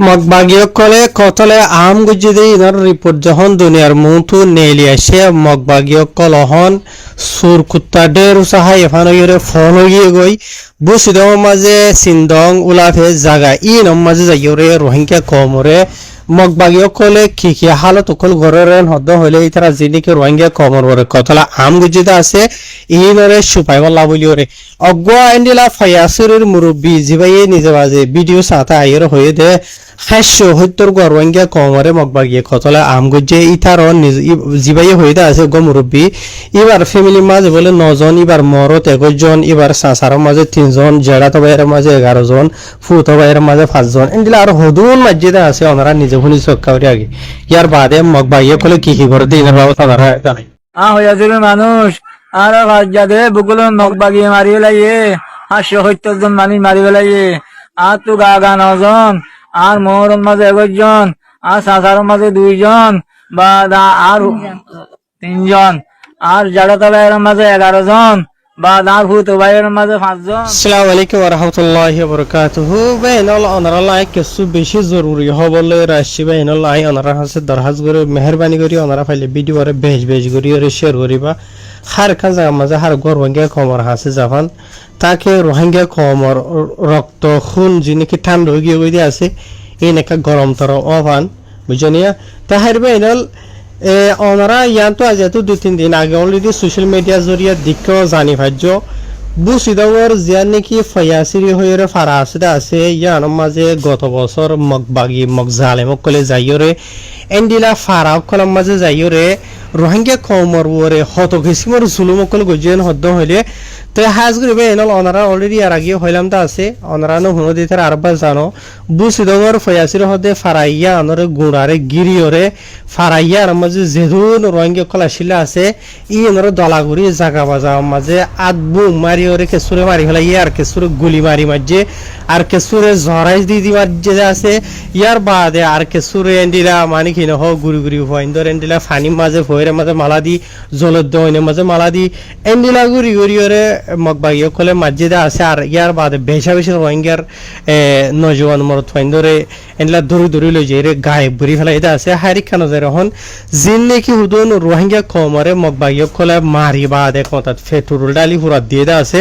মগবাগীসকলে কতলে আম গুজিদে inner report যখন দুনিয়ার মুথু নেলি আসে মগবাগীসকল হন সুর কুত্তা ডের উসাহাই এফানগিরে ফলগিয়ে গই বুসিদম মাঝে সিন্দং উলাফে জাগা ইনম মাঝে যাইরে রোহিঙ্গা কমরে মগবাগীসকলে কি হালত অকল গরেন হদ্দ হইলে ইতারা জিনিকে রোহিঙ্গা কমর বরে কতলা আম গুজিদা আছে ইনরে সুপাই বল্লা বলিওরে অগুয়া এন্ডিলা ফায়াসুরের মুরব্বী জিবাইয়ে নিজে বাজে ভিডিও সাথে আইয়ের হয়ে দে হাস্য হত্যর গরওয়াঙ্গিয়া কমরে মগবাগিয়ে কতলা আম গুজে ইতার জিবাইয়ে হয়ে দে আছে গো মুরব্বী এবার ফ্যামিলির মাঝে বলে 9 জন এবার মরত 21 জন এবার সাসারের মাঝে 3 জন জেড়াতো ভাইয়ের মাঝে 11 জন ফুতো ভাইয়ের মাঝে 5 জন এন্ডিলা আর হদুন মসজিদে আছে ওনারা নিজে ভুলি চক্কাউরি আগে ইয়ার বাদে মগবাগিয়ে কলে কি করে দিনের বাবা তারা জানাই হইয়াছিল মানুষ আর রাজ্যাদে বুকুল নখ বাগিয়ে মারি পেলাইয়ে 570 জন মানুষ মারি পেলাইয়ে আর তো গা 9 জন আর মোহরের মাঝে 21 জন আর সাসারের মাঝে 2 জন বা আর 3 জন আর জাড়াতা ভাইয়ের মাঝে 11 জন বা আর ফুতো ভাইয়ের মাঝে 5 জন। আসসালামু আলাইকুম ওয়া রাহমাতুল্লাহি ওয়া বারাকাতুহু বেনাল অনারালাই কিছু বেশি জরুরি হবলে রাশি বেনালাই অনারা হাসে দরহাজ করে মেহেরবানি করি অনারা ফাইলে ভিডিও করে বেজ করি আর শেয়ার করিবা হার কান জায়গা মাঝে হার গর রোহিঙ্গা কমর হাসে জাপান তাকে রোহিঙ্গা কমর রক্ত খুন যিনি ঠান্ডা হয়ে গিয়ে আছে এই নাকা গরম তর অভান বুঝনিয়া তাহার বেনাল ওনারা ইয়ান তো আজ 2-3 দিন আগে অলরেডি সোশ্যাল মিডিয়া জরিয়া দিকেও জানি ভাজ্য বুসিদর জিয়ান নাকি ফয়াসিরি হয়ে ফারা আছে ইয়ান মাঝে গত বছর মগবাগি মগজালে মকলে যাইরে এন্ডিলা ফারা কলম মাঝে যাইরে রোহিঙ্গা কমর ওরে হত কিসিমর জুলুমকল গজিয়ান হদ্দ হইলে তো হাজ করিবে এনল ওনারা অলরেডি আর আগে হইলাম তা আছে ওনারা নো হুনো দিতে আরবা জানো বুসিদর ফয়াসির হদে ফারাইয়া আনরে গুড়ারে গিরিয়রে ফারাইয়া আর মাঝে যেদুন রোহিঙ্গা কল আসিলা আছে ই এনরে দলাগুড়ি জাগা বাজা মাঝে আদবু মারি ওরে কেসুরে মারি ফেলা ইয়ার কেসুরে গুলি মারি মাঝে আর কেসুরে জরাইজ দি মাঝে আছে ইয়ার বাদে আর কেসুরে এন্ডিলা মানে কি নহ গুড়ি হইন্দর এন্ডিলা ফানি মাঝে ফয়ের মাঝে মালা দি জলদ হইনে মাঝে মালা দি এন্ডিলা গুড়ি ওরে মগবাগিয়ে কলে মসজিদে আছে আর ইয়ার বাদে বেশা রোহিঙ্গার নজওয়ান মরত ফাইন্দরে এন্ডিলা দূরি লই যে রে গায়ে বুড়ি ফেলা এটা আছে হারি খানো যায় রহন জিন নাকি হুদুন রোহিঙ্গা কমরে মগবাগিয়ে কলে মারি বাদে কতাত ফেটুরুল ডালি হুরা দিয়ে দা আছে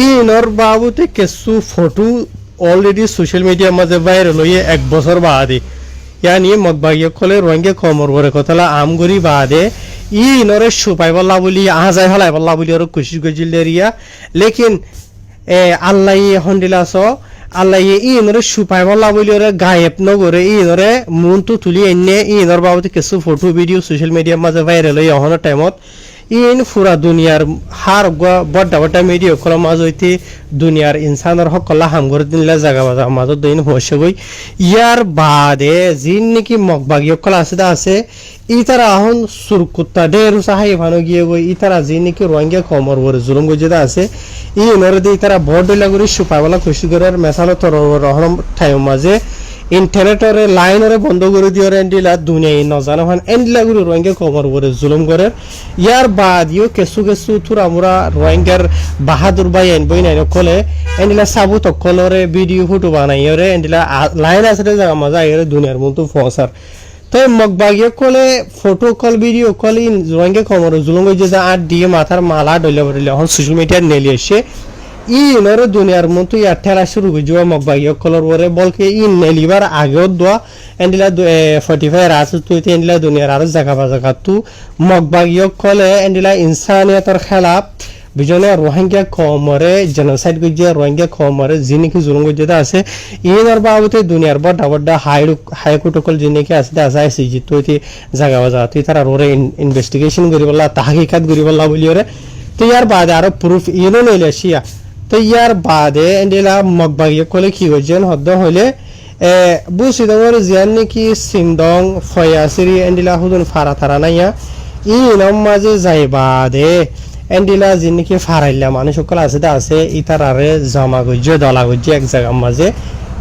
ইনর বাবুতে কিছু ফটো অলরেডি সোশ্যাল মিডিয়ার মাঝে ভাইরাল হয়ে 1 বছর বাদে ইয়ানি মগবাগিয়ে কলে রোহিঙ্গা কমর বরে কতলা আমগুড়ি বাদে ইনরে সুপাই বল্লা বলি আজাই ফেলাই বল্লা বলি আর কুশি গজিল দেরিয়া লেকিন আল্লাহ হন্ডিলাস আল্লাহ ইনরে সুপাই বল্লা বলি ওরে গায়েব নগরে ইনরে মনটো তুলি এনে ইনর বাবুতে কিছু ফটো ভিডিও সোশ্যাল মিডিয়ার মাঝে ভাইরাল হয়ে অহনের টাইমত ইন ফুরা দুনিয়ার হার বড় মিডিয়া কল মাঝ হইতে দুনিয়ার ইনসানের সকল হাম করে দিনলে জাগা বাজা মাঝ দিন হসে গই ইয়ার বাদে যিন নাকি মগবাগী সকল আছে ইতারা এখন সুরকুত্তা ডের সাহাই ভানো গিয়ে গই ইতারা যিন নাকি রোহিঙ্গা কমর বরে জুলুম গজিদা আছে ই নরদি ইতারা বড় ডলাগুড়ি সুপাইওয়ালা খুশি করে মেসালো তর রহরম ঠাইম মাঝে ইন্টারনেটরে লাইনরে বন্ধ করে দিয়ে এন্ডিলা দুনিয়ায় নজানো হান এন্ডিলা গুলো রোহিঙ্গা কমর বরে জুলুম করে ইয়ার বাদিও কেসু থুরা মুরা রোহিঙ্গার বাহাদুর ভাই এন বই নাই কলে এন্ডিলা সাবু তকলরে ভিডিও ফটো বানাইরে এন্ডিলা লাইন আছে জায়গা মজা এর দুনিয়ার মতো ফসার তো মগবাগিয়ে কলে photo call video call in Rohingya কমর জুলুম যে আর দিয়ে মাথার মালা ডলে বলে এখন সোশ্যাল মিডিয়ার নেলি এসে ইনরে দুনিয়ার মতো ইয়ার ঠেলা শুরু করে যাওয়া মগবাগিয়ে কলর বরে বলকে ইন নেলিবার আগেও দোয়া এন্ডিলা 45 রাত তুইতে এন্ডিলা দুনিয়ার আর জায়গা তু মগবাগিয়ে কলে এন্ডিলা ইনসানিয়তর খেলাফ বিজনে রোহিঙ্গা কমরে জেনোসাইড গজিয়া রোহিঙ্গা কমরে যিনিকি জুলুম গজিয়া আছে ইনর বাবুতে দুনিয়ার বড় হাইকোর্টকল যিনিকি আছে আইসিজি তুইতে জায়গা তুই তারা ওরে ইনভেস্টিগেশন করিবলা তাহকিকাত করিবলা বলি ওরে তো ইয়ার বাদে আরো প্রুফ ইনো নইলে শিয়া তো ইয়ার বাদে এন্ডিলা মগবাগিয়ে কলে কি হইছেন হদ্দ হইলে বুসিদর জিয়ান নাকি সিন্দং ফয়াসিরি এন্ডিলা হুদুন ফারা তারা নাইয়া ইনম মাঝে যাই বাদে এন্ডিলা যিন নাকি ফারাইলা মানুষ সকল আছে ইতারারে জমা গজ্জে দলা গজ্জে এক জায়গার মাঝে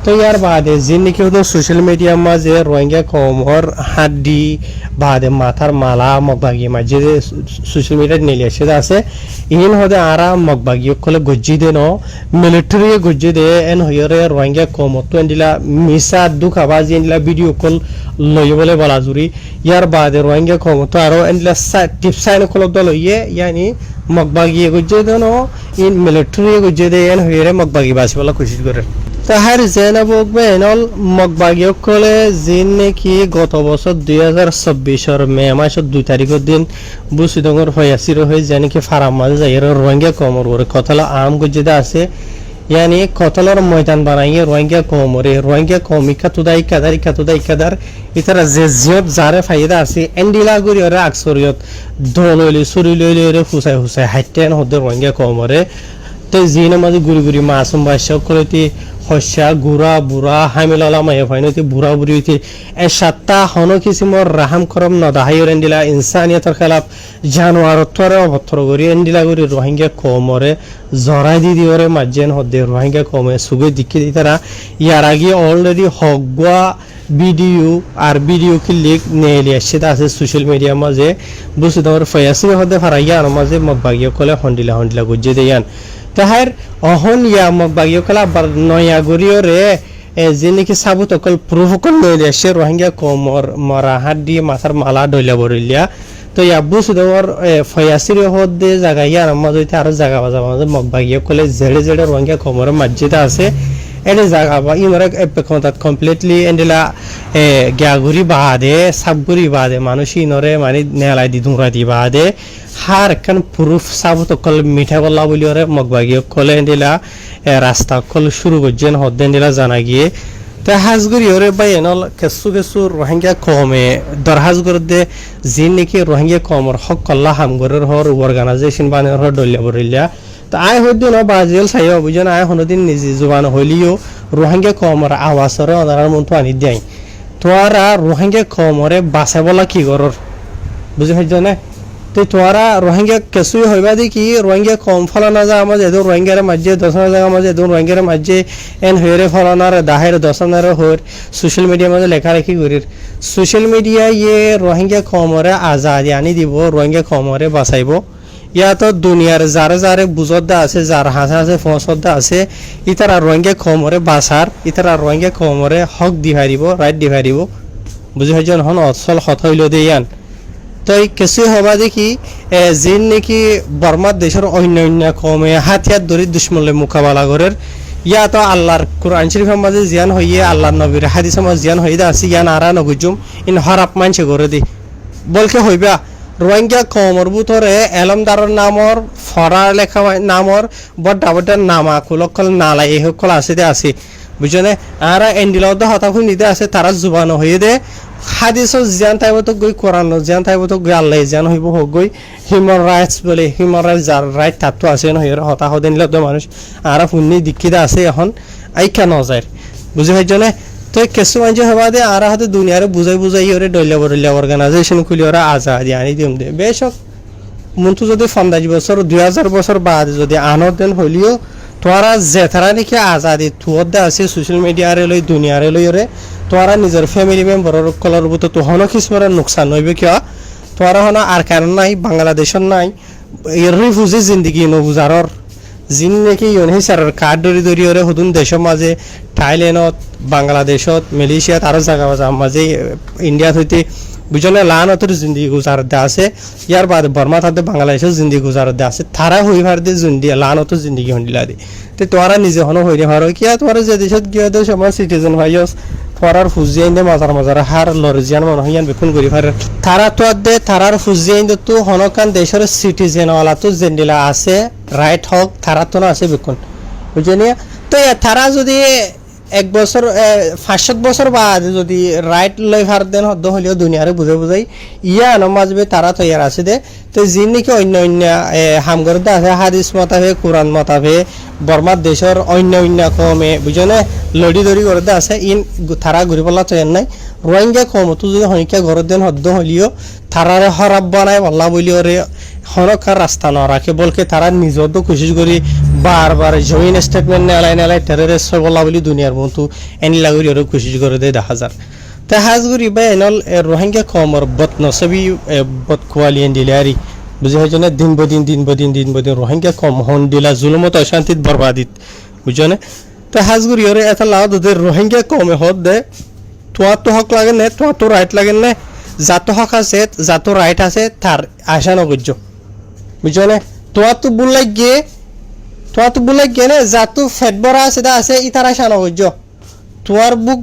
তো ইয়ার বাদে যে নাকি হতো সোশ্যাল মিডিয়ার মাঝে রোহিঙ্গা কমর হাড্ডি বাদে মাথার মালা মগবাগি মাঝে সোশ্যাল মিডিয়ার নেলে এসে আছে ইন হদে আরা মগবাগি কলে গজ্জি দে ন মিলিটারি গজ্জি দে এন হইরে রোহিঙ্গা কমর তো এন্ডিলা মিসা দুখাবাজি এন্ডিলা ভিডিও কল লই বলে বলা জুরি ইয়ার বাদে রোহিঙ্গা কমর তো আরো এন্ডিলা টিপস সাইন কল দল ইয়ে ইয়ানি মগবাগি গজ্জি দে ন ইন মিলিটারি গজ্জি দে এন হইরে মগবাগি বাসি বলা কোশিশ করে তাহার জেনাবক বেনল মগবাগিয়ক কলে জিন নাকি গত বছর 2024 মে মাসের 2 তারিখের দিন বুসিদঙ্গর হয়াসির হয়ে জানি কি ফারাম মাঝে যাই রোহিঙ্গা কমর ওরে কতলা আম গজ্জিদা আছে ইয়ানি কতলার ময়দান বানাইয়ে রোহিঙ্গা কমরে রোহিঙ্গা কমিকা তুদাই কাদার ইতারা যে জিয়ত জারে ফায়দা আছে এন্ডিলা গুরি ওরে আকসরিয়ত দলইলে সুরিলইলে ওরে হুসাই হাইটেন হদে রোহিঙ্গা কমরে তে জিনে মাঝে গুরি মাসুম বাসা কলেতি হস্যা গুড়া বুড়া হামিলালা মায়ে ফাইনতি বুড়া বুড়ি হইতে এ সাতটা হন কিসিমর রাহাম করম নদাহাইর এন্ডিলা ইনসানিয়তর খেলাফ জানোয়ারত্বরে অভত্র করি এন্ডিলা করি রোহিঙ্গা কমরে জরাই দি দিওরে মাজ্জেন হদে রোহিঙ্গা কমে সুগে দিকে দি তারা ইয়ার আগে অলরেডি হগওয়া ভিডিও কি লিক নেলি আসছে আছে সোশ্যাল মিডিয়ার মাঝে বুঝতে তোমার ফয়াসি হদে ফারাইয়া আর মাঝে মগবাগিয়া কলে হন্ডিলা গুজে দেয়ান তাহার অহন ইয়া মগবাগিয়া কলে আবার নয়া গরিয়রে যে নাকি সাবুত অকল প্রভুকল নেলি আসছে রোহিঙ্গা কমর মরা হাত দিয়ে মাথার মালা ডইলা বরিলিয়া তো ইয়া বুঝতে তোমার ফয়াসির হদে জায়গা ইয়ার মাঝে আরো জায়গা মাঝে মগবাগিয়া কলে জেড়ে রোহিঙ্গা কমর মসজিদা আছে এনে জায়গা বা ইমরা পেখনতাত কমপ্লিটলি এন্ডিলা গ্যাগুরি বাদে সাবগুরি বাদে মানুষ ইনরে মানে নেলাই দি দুংরা দি বাদে হার কান প্রুফ সাবত কল মিঠা বল্লা বলি ওরে মগবাগি কলে এন্ডিলা রাস্তা কল শুরু করছেন হদ্দে এন্ডিলা জানা গিয়ে তে হাজগুরি ওরে বাই এনল কেসু রোহিঙ্গা কমে দরহাজগুর দে জিন নাকি রোহিঙ্গা কমর হক কল্লা হামগরের হর অর্গানাইজেশন বানের হর ডলিয়া বরিলিয়া তা আয় হইদিন বাজিল সাই বুঝেন আয় হনদিন নিজে জুবান হইলিও রোহিঙ্গা কমর আওয়াজরে অনারার মতো আনি দেয় তোরা রোহিঙ্গা কমরে বাসা বলা কি করর বুঝে হইজ না তো তোরা রোহিঙ্গা কেসুই হইবা দেখি রোহিঙ্গা কম ফলানা যা আমার এদো রোহিঙ্গার মাঝে 10 জায়গা মাঝে এদো রোহিঙ্গার মাঝে এন হইরে ফলানার দাহের 10 হইর সোশ্যাল মিডিয়া মাঝে লেখালেখি করির সোশ্যাল মিডিয়া ইয়ে রোহিঙ্গা কমরে আজাদি আনি দিব রোহিঙ্গা কমরে বাঁচাইব ইয়া তো দুনিয়ার যারে বুজত আছে যার হাসে ফসদ আছে ইতারা রোহিঙ্গা কমরে বাসার ইতারা রোহিঙ্গা কমরে হক দিহারিব রাইট দিহারিব বুঝি হইজন হন অসল হত হইল দেয়ান তো এই কিছু হবা দেখি জিন নাকি বর্মার দেশের অন্য কমে হাতিয়ার ধরে দুশ্মনলে মোকাবেলা করের ইয়া তো আল্লাহর কোরআন শরীফের মাঝে জিয়ান হইয়ে আল্লাহর নবীর হাদিসের মাঝে জিয়ান হইদা আছে ইয়ান আরা নগুজুম ইন হরাপ মানছে করে দি বলকে হইবা রোহিঙ্গা কমর বুতরে এলমদারর নামর ফরার লেখা নামর বড় নামা কুলকল নালাই এই সকল আছে দে আছে বুঝনে আরা এন্ডিলাও হতা নিতে আছে তারা জুবানো হয়ে দে হাদিস জিয়ান তাইব তো গই কোরআন জিয়ান তাইব তো গই আল্লাহ জিয়ান হইব হোক গই হিউম্যান রাইটস বলে হিউম্যান রাইটস যার রাইট তাতো আছে ন হইর হতা হদেন ল মানুষ আরা ফুন্নি দিকিদা আছে এখন আইকা নজার বুঝে হইজনে তো কিছু মানুষ হবা দে আর হাতে দুনিয়ার বুঝাই ওরে ডইলা অর্গানাইজেশন খুলি ওরা আজাদি আনি দিম দে বেশক মন্তু যদি 50 বছর 2000 বছর বাদ যদি আনর দেন হইলিও তোরা জেথারা নাকি আজাদি তুয়দ আছে সোশ্যাল মিডিয়ারে লই দুনিয়ারে লই ওরে তোরা নিজের ফ্যামিলি মেম্বারের কলর বুত তো হন কিসমরে নুকসান হইবে কিয়া তোরা হন আর কারণ নাই বাংলাদেশর নাই এই রিফিউজি জিন্দেগি নবুজারর জিন নাকি ইউএনএইচআর কার্ড ধরি ওরে হুদুন দেশের মাঝে থাইল্যান্ডত বাংলাদেশত মালয়েশিয়াত আরো জায়গা মাঝে ইন্ডিয়াত হইতে বুঝলে লানতর জিন্দেগি গুজারত আছে ইয়ার বাদে বর্মা তাদের বাংলাদেশের জিন্দেগি গুজারত আছে তারা হইবার দে জুন্দি লানতর জিন্দেগি হন্ডিলা দে তো তোরা নিজে হন হইরে হারো কিয়া তোরা যে দেশত গিয়ে দে সমাজ সিটিজেন ভাইয়স তোরার ফুজিয়াইন দে মাজার হার লরজিয়ান মন হইয়ান বেকুন করি পারে তারা তো দে তারার ফুজিয়াইন দে তো হনকান দেশের সিটিজেন ওয়ালা তো জেন্ডিলা আছে রাইট হক তারা তো না আছে বেকুন বুঝেনি তো তারা যদি 1 বছর 5-7 বছর বাদ যদি রাইট লই ভার দেন হদ্দ হলিও দুনিয়ারে বুঝাই ইয়া নমাজবে তারা তৈয়ার আছে দে তো জিন নাকি অন্য হামগর দা আছে হাদিস মতাবে কোরআন মতাবে বর্মার দেশের অন্য কমে বুঝনে লড়ি দড়ি করে দা আছে ইন তারা ঘুরি বলা তৈয়ার নাই রোহিঙ্গা কম তো যদি হইকা ঘর দেন হদ্দ হলিও তারারে হরাব বানায় বল্লা বলিও রে হনকার রাস্তা ন রাখে বলকে তারা নিজত কোশিশ করি বারবার জয়েন স্টেটমেন্ট নেলাই টেররিস্ট বলা বলি দুনিয়ার মতো এনি লাগরি ওরা কোশিশ করে দেয় 10,000 তা হাজগুড়ি বা এনল রোহিঙ্গা কমর বত নসবি বত কোয়ালিয়েন দিলারি বুঝে হয়েছে না দিন বদিন রোহিঙ্গা কম হন দিলা জুলমত অশান্তিত বরবাদিত বুঝছো না তা হাজগুড়ি ওরে এত লাভ ওদের রোহিঙ্গা কমে হত দে তোমার তো হক লাগে না তোমার তো রাইট লাগে না যাতো হক আছে যাতো রাইট আছে তার আশা নগর্য বুঝছো না তোমার তো বুলাই গিয়ে না যাতো ফেট বড়া আছে দা আছে ই তার আশা নগর্য তোমার বুক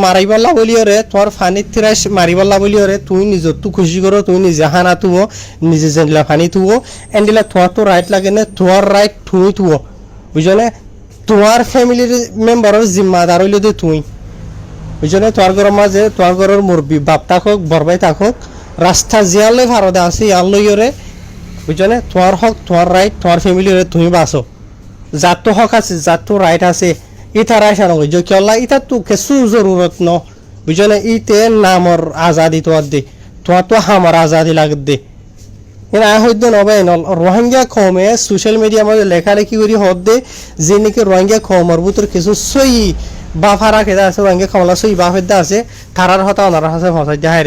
মারিবাল্লা বলি ওরে তোমার ফানির তিরাস মারিবাল্লা বলি ওরে তুই নিজর তো খুশি করো তুই নিজে হানা তুও নিজে জেনলা ফানি তুও এন্ডিলা তোমার তো রাইট লাগে না তোমার রাইট তুই তুও বুঝছো না তোমার ফ্যামিলির মেম্বারের জিম্মাদার হইলে দে তুই বুঝছো না তোমার ঘরের মাঝে তোমার ঘরের মুরব্বী বাপ থাকক বরবাই থাকক রাস্তা জিয়ালে ভারতে আছে ইয়ার লই ওরে বুঝছো না তোমার হক তোমার রাইট তোমার ফ্যামিলির তুমি বাঁচো যার তো হক আছে যার তো রাইট আছে ইতার আশা নয় যে কেলা ইতা তো কিছু জরুরত ন বুঝছো না ইতে নামর আজাদি তোমার দে তোমার তো হামার আজাদি লাগে দে এনা হইতে নবে রোহিঙ্গা কমে সোশ্যাল মিডিয়ার মধ্যে লেখালেখি করি হদ দে যে নাকি রোহিঙ্গা কমর ভিতর কিছু সই বা ফারা খেদা আছে রোহিঙ্গা কমলা সই বা ফেদা আছে তারার হতা ওনার হাসে ফসাই দেয়